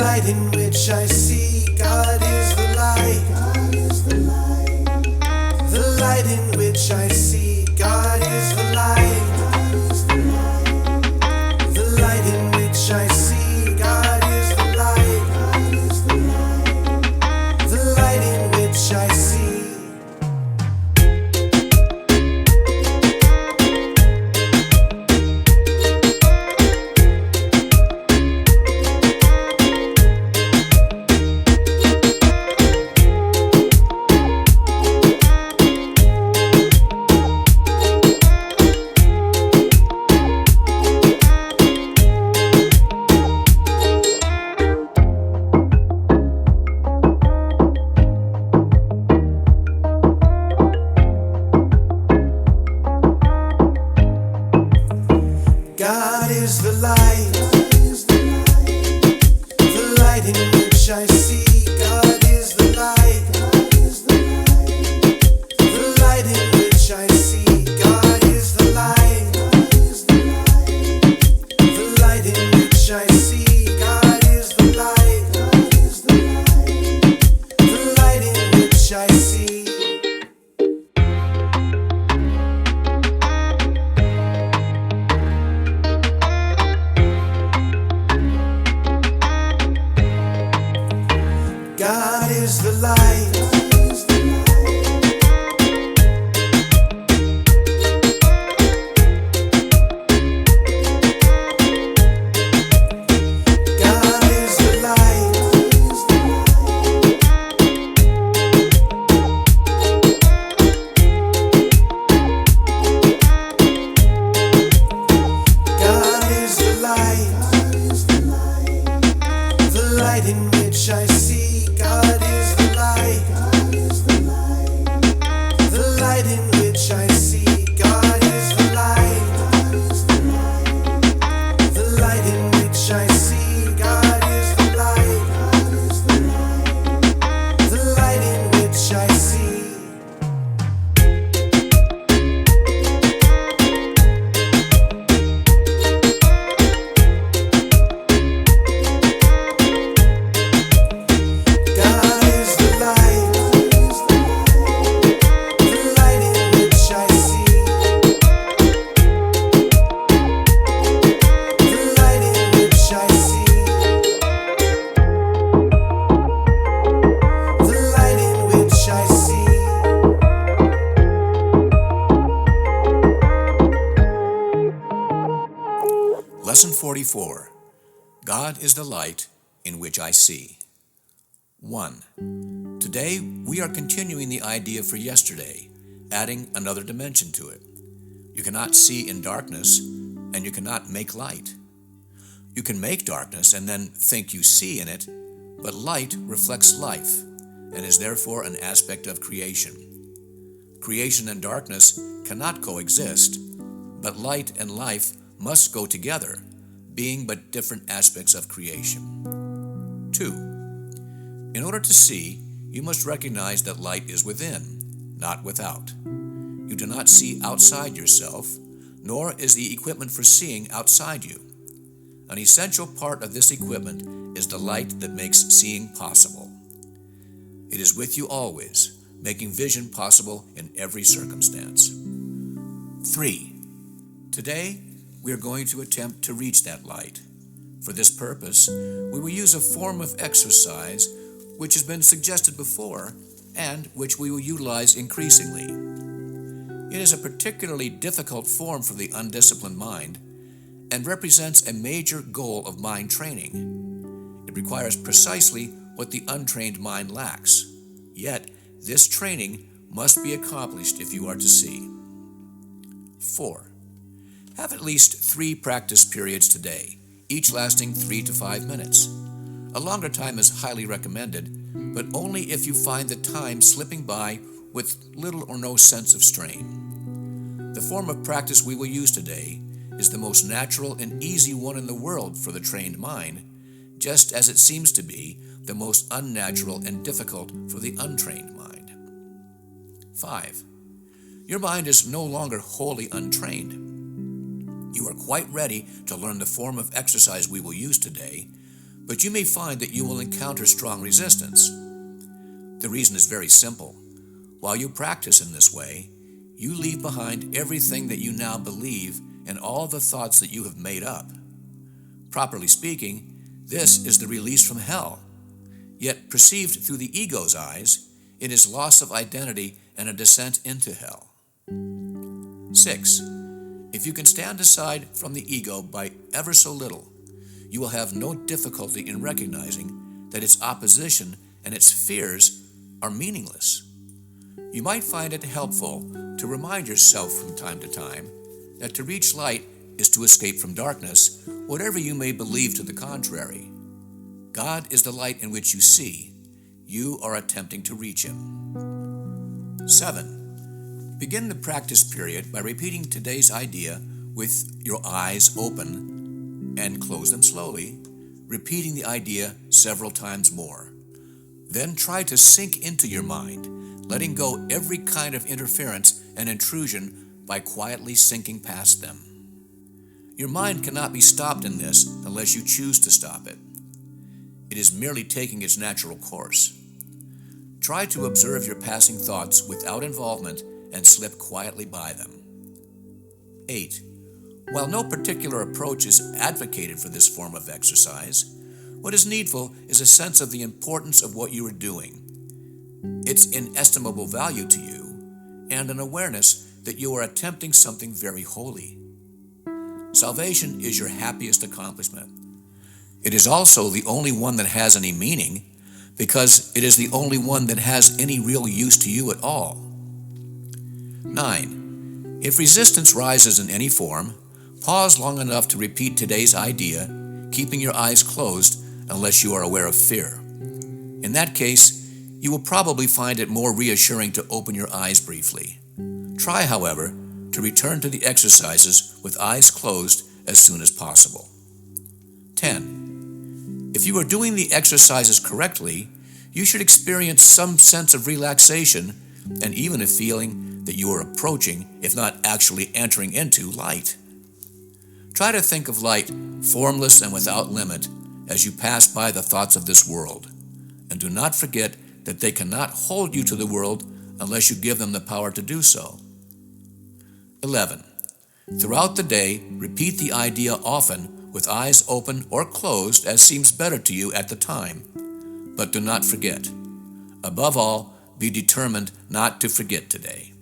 light in which I see. God is the light. God is the light. The light in which I see. God is the light. God is the light. The light in which I see. God is the light. God is the light. The light in which I see. God is the light, the light in which I see. God is the light, the light in which I see. God is the light, the light in which I see. God is the light, the light in which I see. God is the light. God is the light. God is the light. The light in which I see. God is the light, the light in which I see. God is the light, the light in which I see. God is the light, the light in which I see. God is the light, the light in which I see. The light in which I see. The light in which I see. Lesson 44. God is the light in which I see. 1. Today, we are continuing the idea for yesterday, adding another dimension to it. You cannot see in darkness, and you cannot make light. You can make darkness and then think you see in it, but light reflects life, and is therefore an aspect of creation. Creation and darkness cannot coexist, but light and life must go together, being but different aspects of creation. 2. In order to see, you must recognize that light is within, not without. You do not see outside yourself, nor is the equipment for seeing outside you. An essential part of this equipment is the light that makes seeing possible. It is with you always, making vision possible in every circumstance. 3. Today, we are going to attempt to reach that light. For this purpose, we will use a form of exercise which has been suggested before and which we will utilize increasingly. It is a particularly difficult form for the undisciplined mind and represents a major goal of mind training. It requires precisely what the untrained mind lacks. Yet, this training must be accomplished if you are to see. 4. Have at least 3 practice periods today, each lasting 3 to 5 minutes. A longer time is highly recommended, but only if you find the time slipping by with little or no sense of strain. The form of practice we will use today is the most natural and easy one in the world for the trained mind, just as it seems to be the most unnatural and difficult for the untrained mind. 5. Your mind is no longer wholly untrained. You are quite ready to learn the form of exercise we will use today, but you may find that you will encounter strong resistance. The reason is very simple. While you practice in this way, you leave behind everything that you now believe and all the thoughts that you have made up. Properly speaking, this is the release from hell. Yet perceived through the ego's eyes, it is loss of identity and a descent into hell. 6. If you can stand aside from the ego by ever so little, you will have no difficulty in recognizing that its opposition and its fears are meaningless. You might find it helpful to remind yourself from time to time that to reach light is to escape from darkness, whatever you may believe to the contrary. God is the light in which you see. You are attempting to reach Him. 7. Begin the practice period by repeating today's idea with your eyes open and close them slowly, repeating the idea several times more. Then try to sink into your mind, letting go every kind of interference and intrusion by quietly sinking past them. Your mind cannot be stopped in this unless you choose to stop it. It is merely taking its natural course. Try to observe your passing thoughts without involvement and slip quietly by them. 8. While no particular approach is advocated for this form of exercise, what is needful is a sense of the importance of what you are doing, its inestimable value to you, and an awareness that you are attempting something very holy. Salvation is your happiest accomplishment. It is also the only one that has any meaning, because it is the only one that has any real use to you at all. 9. If resistance rises in any form, pause long enough to repeat today's idea, keeping your eyes closed unless you are aware of fear. In that case, you will probably find it more reassuring to open your eyes briefly. Try, however, to return to the exercises with eyes closed as soon as possible. 10. If you are doing the exercises correctly, you should experience some sense of relaxation and even a feeling that you are approaching, if not actually entering into, light. Try to think of light formless and without limit as you pass by the thoughts of this world, and do not forget that they cannot hold you to the world unless you give them the power to do so. 11. Throughout the day, repeat the idea often with eyes open or closed as seems better to you at the time, but do not forget. Above all, be determined not to forget today.